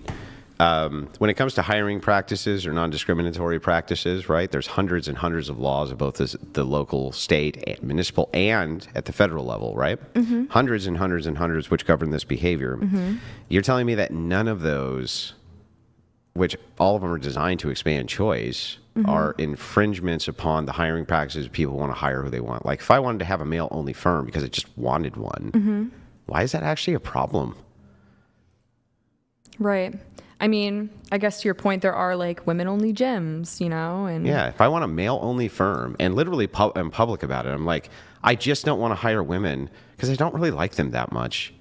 Speaker 4: when it comes to hiring practices or non-discriminatory practices, right, there's hundreds and hundreds of laws at both the local, state, municipal, and at the federal level, right? Mm-hmm. Hundreds and hundreds and hundreds which govern this behavior. Mm-hmm. You're telling me that none of those, which all of them are designed to expand choice, mm-hmm. are infringements upon the hiring practices people want to hire who they want. Like, if I wanted to have a male-only firm because I just wanted one, mm-hmm. why is that actually a problem?
Speaker 3: Right. I mean, I guess to your point, there are like women-only gyms, and
Speaker 4: yeah, if I want a male-only firm, and literally I'm public about it, I'm like, I just don't want to hire women because I don't really like them that much.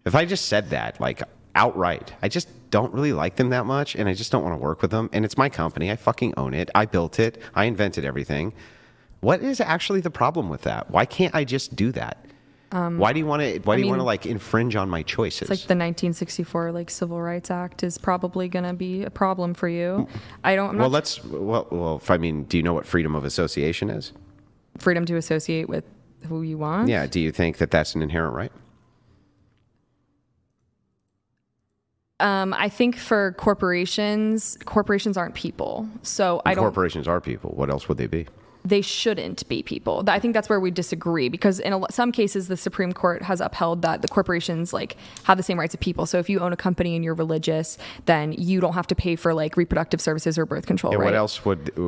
Speaker 4: If I just said that, like, outright, I just don't really like them that much, and I just don't want to work with them, and it's my company, I fucking own it, I built it, I invented everything. What is actually the problem with that? Why can't I just do that? Why do you want to? Why do you want to, like, infringe on my choices?
Speaker 3: It's like the 1964 like Civil Rights Act is probably going to be a problem for you. I don't.
Speaker 4: If I mean, do you know what freedom of association is?
Speaker 3: Freedom to associate with who you want.
Speaker 4: Yeah. Do you think that that's an inherent right?
Speaker 3: I think for corporations aren't people. So I don't.
Speaker 4: Corporations are people. What else would they be?
Speaker 3: They shouldn't be people. I think that's where we disagree, because in some cases the Supreme Court has upheld that the corporations like have the same rights of people. So if you own a company and you're religious, then you don't have to pay for like reproductive services or birth control.
Speaker 4: And
Speaker 3: right?
Speaker 4: what else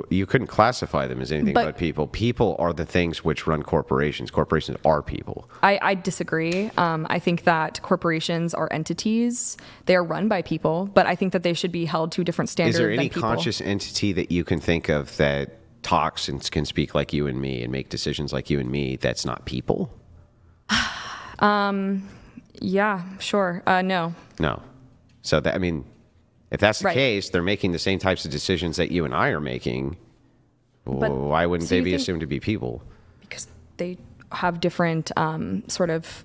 Speaker 4: you couldn't classify them as anything but people. People are the things which run corporations. Corporations are people.
Speaker 3: I disagree. I think that corporations are entities. They are run by people, but I think that they should be held to a different standard.
Speaker 4: Is there any
Speaker 3: than people.
Speaker 4: conscious entity that you can think of that talks and can speak like you and me and make decisions like you and me that's not people?
Speaker 3: Yeah, sure. No.
Speaker 4: So that, I mean, if that's the
Speaker 3: Right.
Speaker 4: case, they're making the same types of decisions that you and I are making.
Speaker 3: But-
Speaker 4: Why wouldn't
Speaker 3: so
Speaker 4: they
Speaker 3: you
Speaker 4: be
Speaker 3: think-
Speaker 4: assumed to be people?
Speaker 3: Because they have different sort of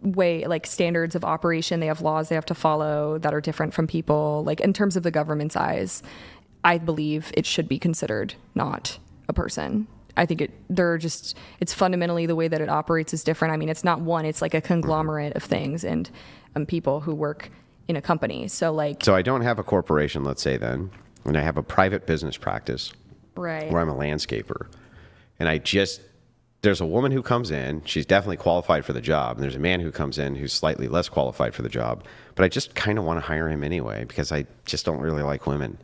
Speaker 3: like standards of operation. They have laws they have to follow that are different from people. Like in terms of the government's eyes, I believe it should be considered not a person. I think it's fundamentally the way that it operates is different. I mean, it's not one, it's like a conglomerate of things and people who work in a company. So
Speaker 4: I don't have a corporation, let's say then, and I have a private business practice
Speaker 3: right.
Speaker 4: where I'm a landscaper. And there's a woman who comes in, she's definitely qualified for the job. And there's a man who comes in who's slightly less qualified for the job. But I just kind of want to hire him anyway because I just don't really like women.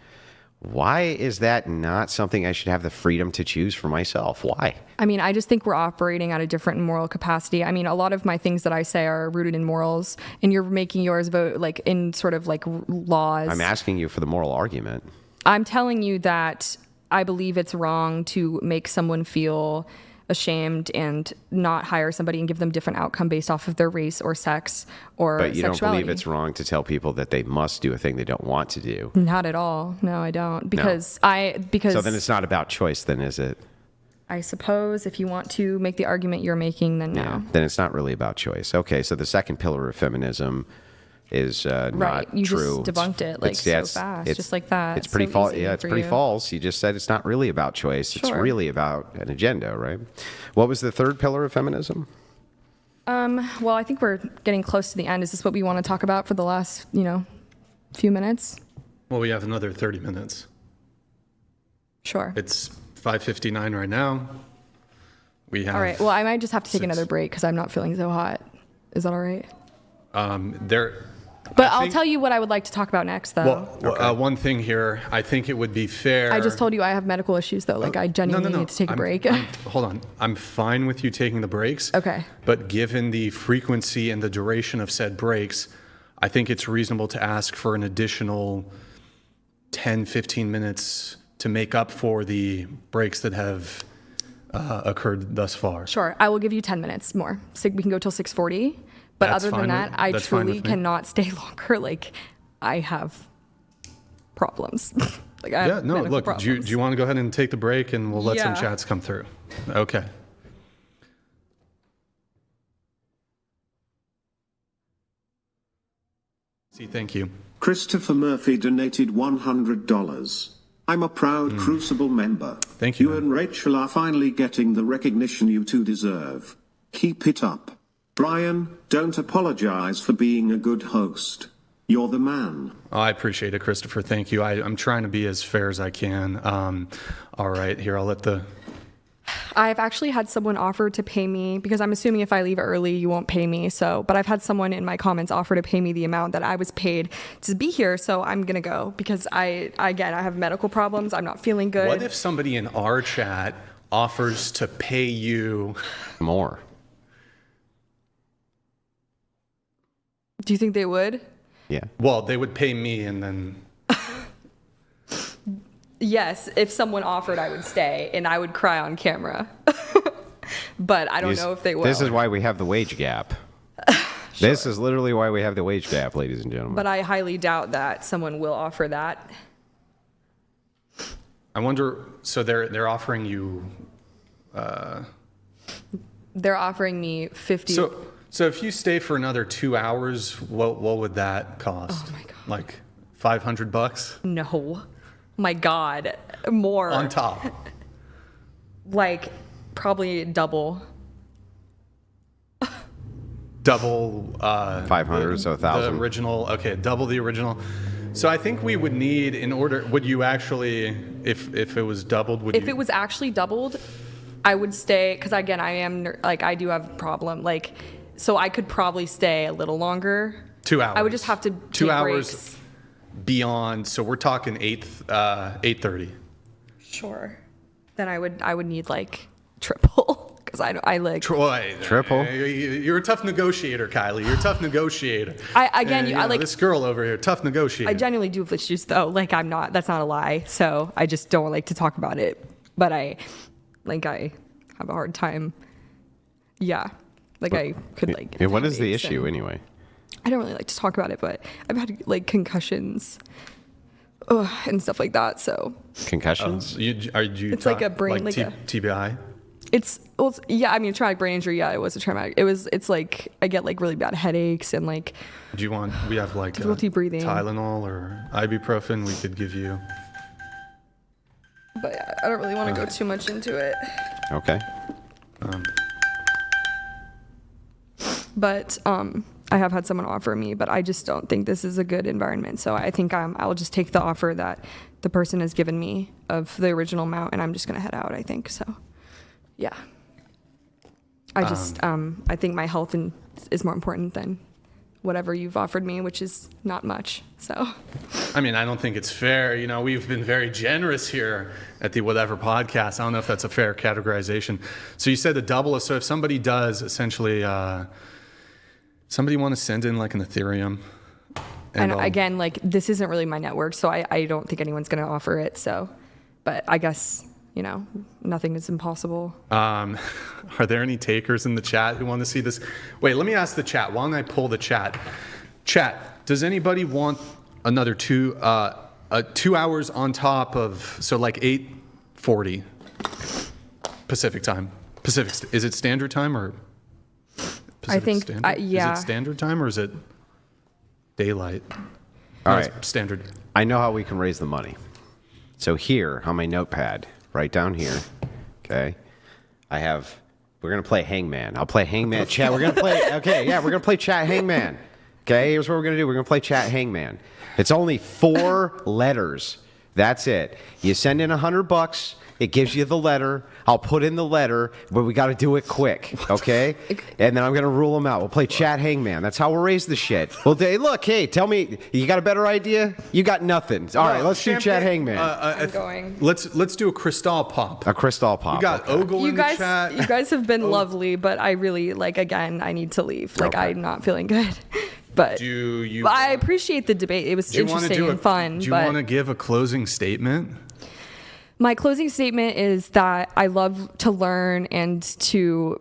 Speaker 4: Why is that not something I should have the freedom to choose for myself? Why?
Speaker 3: I mean, I just think we're operating at a different moral capacity. I mean, a lot of my things that I say are rooted in morals, and you're making yours vote like in sort of like laws.
Speaker 4: I'm asking you for the moral argument.
Speaker 3: I'm telling you that I believe it's wrong to make someone feel ashamed and not hire somebody and give them different outcome based off of their race or sex or
Speaker 4: But you
Speaker 3: sexuality.
Speaker 4: don't believe it's wrong to tell people that they must do a thing they don't want to do.
Speaker 3: Not at all. No, I don't. Because
Speaker 4: So then it's not about choice then, is it?
Speaker 3: I suppose if you want to make the argument you're making, then no.
Speaker 4: Yeah, then it's not really about choice. Okay, so the second pillar of feminism, is
Speaker 3: Right.
Speaker 4: not
Speaker 3: You
Speaker 4: true.
Speaker 3: just debunked it like so fast, just like that.
Speaker 4: It's pretty
Speaker 3: so
Speaker 4: false.
Speaker 3: easy
Speaker 4: Yeah, it's
Speaker 3: for
Speaker 4: pretty
Speaker 3: you.
Speaker 4: false. You just said it's not really about choice. It's
Speaker 3: Sure.
Speaker 4: really about an agenda, right? What was the third pillar of feminism?
Speaker 3: Well, I think we're getting close to the end. Is this what we want to talk about for the last, few minutes?
Speaker 2: Well, we have another 30 minutes.
Speaker 3: Sure.
Speaker 2: It's 5:59 right now. We have.
Speaker 3: All right. Well, I might just have to take
Speaker 2: 6.
Speaker 3: another break because I'm not feeling so hot. Is that all right?
Speaker 2: There.
Speaker 3: But
Speaker 2: I
Speaker 3: I'll
Speaker 2: think-
Speaker 3: tell you what I would like to talk about next, though.
Speaker 2: Well, one thing here, I think it would be fair.
Speaker 3: I just told you I have medical issues, though. Like, I genuinely need to take a break.
Speaker 2: Hold on. I'm fine with you taking the breaks.
Speaker 3: Okay.
Speaker 2: But given the frequency and the duration of said breaks, I think it's reasonable to ask for an additional 10, 15 minutes to make up for the breaks that have occurred thus far.
Speaker 3: Sure. I will give you 10 minutes more. So we can go till 6:40. But
Speaker 2: That's
Speaker 3: other than
Speaker 2: fine
Speaker 3: that,
Speaker 2: with-
Speaker 3: I
Speaker 2: that's fine
Speaker 3: truly
Speaker 2: with me.
Speaker 3: cannot stay longer. Like, I have problems. Like, I have
Speaker 2: Yeah, no,
Speaker 3: medical
Speaker 2: look, do
Speaker 3: problems.
Speaker 2: you want to go ahead and take the break and we'll let some
Speaker 3: Yeah.
Speaker 2: chats come through? Okay. Thank you.
Speaker 1: Christopher Murphy donated $100. I'm a proud Crucible member.
Speaker 2: Thank you,
Speaker 1: You
Speaker 2: man.
Speaker 1: and Rachel are finally getting the recognition you two deserve. Keep it up. Brian, don't apologize for being a good host. You're the man.
Speaker 2: Oh, I appreciate it, Christopher. Thank you. I'm trying to be as fair as I can. All right, here, I'll let the...
Speaker 3: I've actually had someone offer to pay me because I'm assuming if I leave early, you won't pay me. So, but I've had someone in my comments offer to pay me the amount that I was paid to be here. So I'm going to go because I have medical problems. I'm not feeling good.
Speaker 2: What if somebody in our chat offers to pay you...
Speaker 4: More.
Speaker 3: Do you think they would?
Speaker 4: Yeah.
Speaker 2: Well, they would pay me and then...
Speaker 3: Yes. If someone offered, I would stay and I would cry on camera. But I don't know if they will.
Speaker 4: This is why we have the wage gap. This is literally why we have the wage gap, ladies and gentlemen.
Speaker 3: But I highly doubt that someone will offer that.
Speaker 2: I wonder, so they're offering you...
Speaker 3: They're offering me 50.
Speaker 2: So if you stay for another 2 hours, what would that cost?
Speaker 3: Oh my God.
Speaker 2: Like $500
Speaker 3: No. My God. More.
Speaker 2: on top.
Speaker 3: Like probably double.
Speaker 2: Double
Speaker 4: 500, so 1,000.
Speaker 2: The original. Okay, double the original. So I think we would need in order. Would you actually, if it was doubled, would
Speaker 3: If
Speaker 2: you?
Speaker 3: it was actually doubled, I would stay because again, I do have a problem. Like, so I could probably stay a little longer.
Speaker 2: 2 hours.
Speaker 3: I would just have to
Speaker 2: 2
Speaker 3: take
Speaker 2: hours
Speaker 3: breaks.
Speaker 2: beyond. So we're talking 8:30.
Speaker 3: Sure. Then I would need like triple because I like.
Speaker 2: Troy,
Speaker 4: Triple.
Speaker 2: You're a tough negotiator, Kylie. You're a tough negotiator.
Speaker 3: I like.
Speaker 2: this girl over here, tough negotiator.
Speaker 3: I genuinely do have issues though. Like I'm not. That's not a lie. So I just don't like to talk about it. But I have a hard time. Yeah. Like I could like.
Speaker 4: Yeah, what is the
Speaker 3: headaches
Speaker 4: issue
Speaker 3: and-
Speaker 4: anyway?
Speaker 3: I don't really like to talk about it, but I've had like concussions, and stuff like that. So
Speaker 4: Concussions?
Speaker 3: It's like a brain- like a-
Speaker 2: TBI.
Speaker 3: yeah. I mean, traumatic brain injury. Yeah, it was a traumatic. It's like I get like really bad headaches and like.
Speaker 2: Do you want? We have like
Speaker 3: Difficulty breathing.
Speaker 2: Tylenol or ibuprofen. We could give you.
Speaker 3: But yeah, I don't really want to go too much into it.
Speaker 4: Okay.
Speaker 3: But I have had someone offer me, but I just don't think this is a good environment. So I think I'll just take the offer that the person has given me of the original amount, and I'm just gonna head out. I think so. Yeah. I just I think my health is more important than whatever you've offered me, which is not much. So.
Speaker 2: I mean, I don't think it's fair. You know, we've been very generous here at the Whatever podcast. I don't know if that's a fair categorization. So you said the double. So if somebody does essentially, somebody want to send in like an Ethereum.
Speaker 3: And
Speaker 2: I'll-
Speaker 3: again, like this isn't really my network, so I don't think anyone's going to offer it. So, but I guess, nothing is impossible.
Speaker 2: Are there any takers in the chat who want to see this? Wait, let me ask the chat. Why don't I pull the chat? Chat, does anybody want another 2 hours on top of, so like 8:40 Pacific time? Is it standard time or? Pacific
Speaker 3: think,
Speaker 2: Standard?
Speaker 3: yeah.
Speaker 2: Is it standard time or is it? daylight.
Speaker 4: All
Speaker 2: That's
Speaker 4: right.
Speaker 2: standard.
Speaker 4: I know how we can raise the money. So here on my notepad, right down here, okay, we're going to play Hangman. I'll play Hangman chat. We're going to play, we're going to play chat Hangman. Okay, here's what we're going to do. We're going to play chat Hangman. It's only 4 letters. That's it. You send in $100. It gives you the letter. I'll put in the letter, but we got to do it quick, okay? And then I'm going to rule them out. We'll play chat Hangman. That's how we'll raise the shit. Well, look, hey, tell me, you got a better idea? You got nothing. All right, let's do chat Hangman.
Speaker 3: I'm going.
Speaker 2: Let's do a crystal pop.
Speaker 4: A crystal pop.
Speaker 2: You got Ogle in the chat.
Speaker 3: You guys have been lovely, but I really, again, I need to leave. I'm not feeling good. But I appreciate the debate. It was interesting and fun.
Speaker 2: Do you want to give a closing statement?
Speaker 3: My closing statement is that I love to learn and to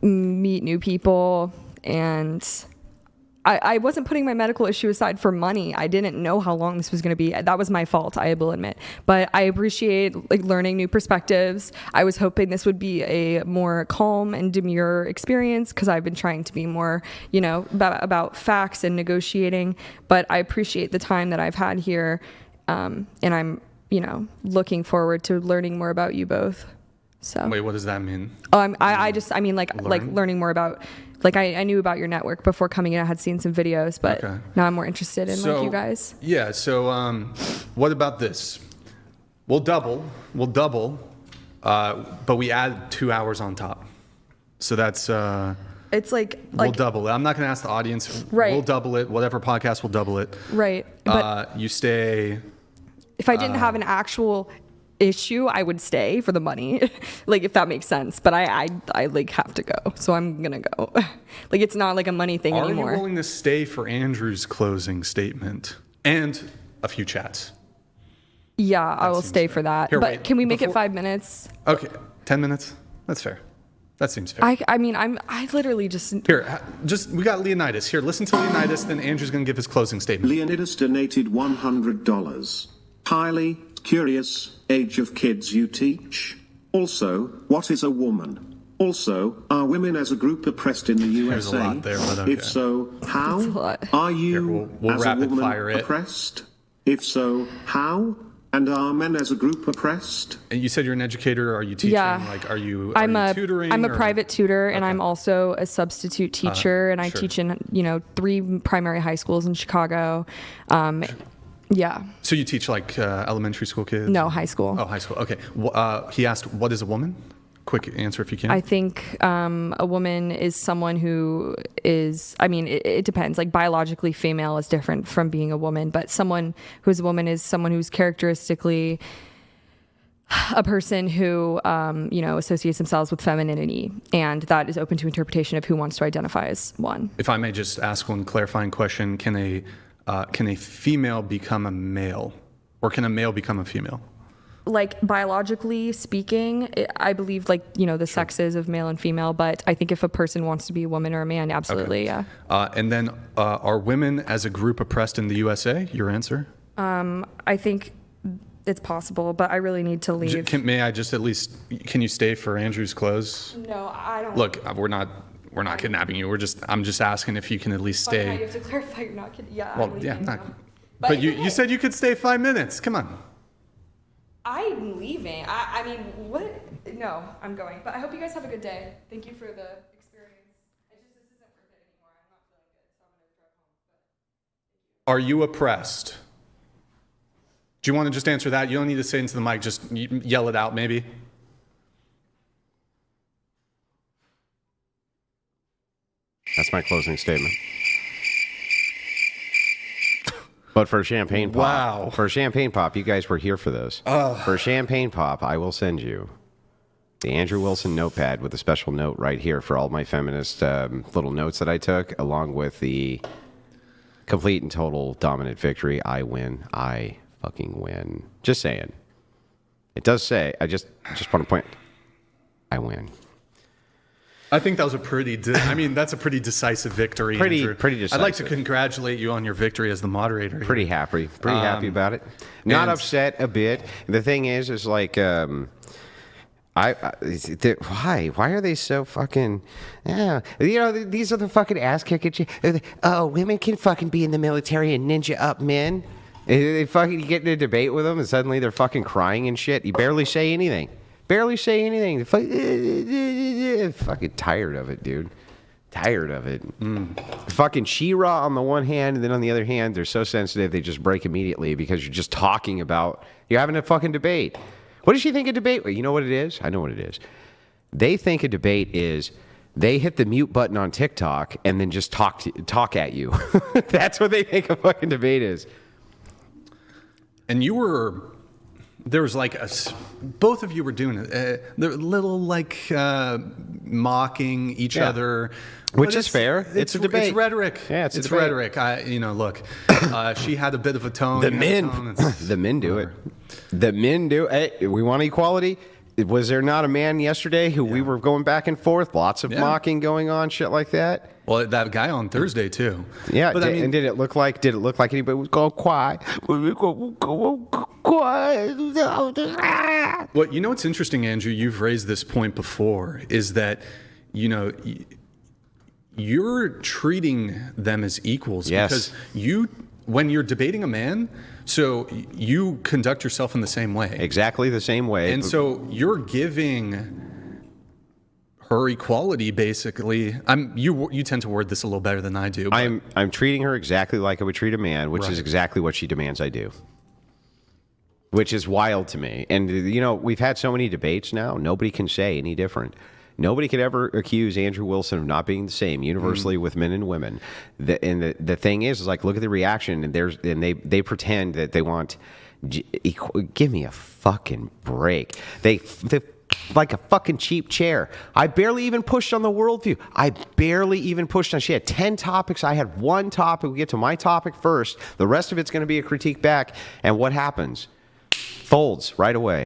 Speaker 3: meet new people, and I wasn't putting my medical issue aside for money. I didn't know how long this was going to be. That was my fault, I will admit. But I appreciate learning new perspectives. I was hoping this would be a more calm and demure experience because I've been trying to be more, about facts and negotiating. But I appreciate the time that I've had here, and I'm looking forward to learning more about you both. So
Speaker 2: wait, what does that mean?
Speaker 3: Oh, I mean learning more about, I knew about your network before coming in. I had seen some videos, but now I'm more interested in you guys.
Speaker 2: Yeah. So what about this? We'll double, but we add 2 hours on top. So that's
Speaker 3: it's
Speaker 2: we'll double it. I'm not going to ask the audience.
Speaker 3: Right.
Speaker 2: We'll double it. Whatever podcast, we'll double it.
Speaker 3: Right. But
Speaker 2: you stay.
Speaker 3: If I didn't have an actual issue, I would stay for the money, if that makes sense. But I have to go, so I'm gonna go. It's not a money thing anymore.
Speaker 2: Are you willing to stay for Andrew's closing statement and a few chats?
Speaker 3: Yeah, I will stay for that.
Speaker 2: Here,
Speaker 3: but
Speaker 2: wait,
Speaker 3: can we make it 5 minutes?
Speaker 2: Okay, 10 minutes. That's fair. That seems fair.
Speaker 3: I literally just
Speaker 2: here. We got Leonidas here. Listen to Leonidas, then Andrew's gonna give his closing statement.
Speaker 1: Leonidas donated $100. Highly curious age of kids you teach. Also, what is a woman? Also, are women as a group oppressed in the USA?
Speaker 2: There's a lot there, but okay.
Speaker 1: If so, how? Are you
Speaker 2: we'll
Speaker 1: as a
Speaker 2: rapid
Speaker 1: woman
Speaker 2: fire it.
Speaker 1: oppressed? If so, how? And are men as a group oppressed?
Speaker 2: And you said you're an educator. Are you teaching?
Speaker 3: Yeah.
Speaker 2: Are you tutoring?
Speaker 3: I'm a private tutor, and I'm also a substitute teacher, and I teach in 3 primary high schools in Chicago. Yeah.
Speaker 2: So you teach elementary school kids?
Speaker 3: No, high school.
Speaker 2: Oh, high school. Okay. He asked, what is a woman? Quick answer if you can.
Speaker 3: I think a woman is someone who is, it depends. Biologically, female is different from being a woman, but someone who's a woman is someone who's characteristically a person who, associates themselves with femininity, and that is open to interpretation of who wants to identify as one.
Speaker 2: If I may just ask one clarifying question, can a female become a male, or can a male become a female?
Speaker 3: Biologically speaking, I believe the sexes of male and female, but I think if a person wants to be a woman or a man, absolutely,
Speaker 2: okay.
Speaker 3: Yeah.
Speaker 2: And then are women as a group oppressed in the USA? Your answer?
Speaker 3: I think it's possible, but I really need to leave.
Speaker 2: May I just at least, can you stay for Andrew's close?
Speaker 3: No, I don't.
Speaker 2: Look, we're not kidnapping you. I'm just asking if you can at least stay.
Speaker 3: You have to clarify you're not kidding. Yeah.
Speaker 2: Well, yeah, not. But you said you could stay 5 minutes. Come on.
Speaker 3: I'm leaving. What? No, I'm going. But I hope you guys have a good day. Thank you for the experience. This isn't worth it anymore. I'm not feeling good, so I'm gonna drive home.
Speaker 2: Are you oppressed? Do you want to just answer that? You don't need to say into the mic. Just yell it out, maybe.
Speaker 4: That's my closing statement. But for Champagne Pop, you guys were here for those. For Champagne Pop, I will send you the Andrew Wilson notepad with a special note right here for all my feminist little notes that I took, along with the complete and total dominant victory. I win. I fucking win. Just saying. It does say, I just want to point, I win.
Speaker 2: I think that was that's a pretty decisive victory.
Speaker 4: Pretty
Speaker 2: Andrew.
Speaker 4: decisive.
Speaker 2: I'd like to congratulate you on your victory as the moderator.
Speaker 4: Pretty happy about it. Not upset a bit. The thing is I Why are they so fucking? Yeah, these are the fucking ass kicking. Oh, women can fucking be in the military and ninja up men. And they fucking get in a debate with them, and suddenly they're fucking crying and shit. You barely say anything. Fucking tired of it, dude. Tired of it. Fucking She-Ra on the one hand, and then on the other hand, they're so sensitive they just break immediately because you're just talking about, you're having a fucking debate. What does she think a debate? You know what it is? I know what it is. They think a debate is they hit the mute button on TikTok and then just talk at you. That's what they think a fucking debate is.
Speaker 2: And there was like both of you were doing it. They're little like mocking each other.
Speaker 4: Which is fair. It's a debate.
Speaker 2: It's rhetoric.
Speaker 4: Yeah, it's a debate.
Speaker 2: rhetoric. Look, she had a bit of a tone.
Speaker 4: The men do it. The men do. Hey, we want equality. Was there not a man yesterday who we were going back and forth? Lots of mocking going on, shit like that.
Speaker 2: Well, that guy on Thursday too.
Speaker 4: Yeah, but and did it look like anybody was going quiet?
Speaker 2: Well, what's interesting, Andrew? You've raised this point before. Is that you're treating them as equals because when you're debating a man. So you conduct yourself in the same way.
Speaker 4: Exactly the same way.
Speaker 2: And so you're giving her equality, basically. You tend to word this a little better than I do.
Speaker 4: I'm treating her exactly like I would treat a man, which is exactly what she demands I do. Which is wild to me. And, we've had so many debates now. Nobody can say any different. Nobody could ever accuse Andrew Wilson of not being the same universally with men and women. The thing is like, look at the reaction, and they pretend that they want. Give me a fucking break. They like a fucking cheap chair. I barely even pushed on the worldview. I barely even pushed on. She had 10 topics. I had one topic. We get to my topic first. The rest of it's going to be a critique back. And what happens? Folds right away.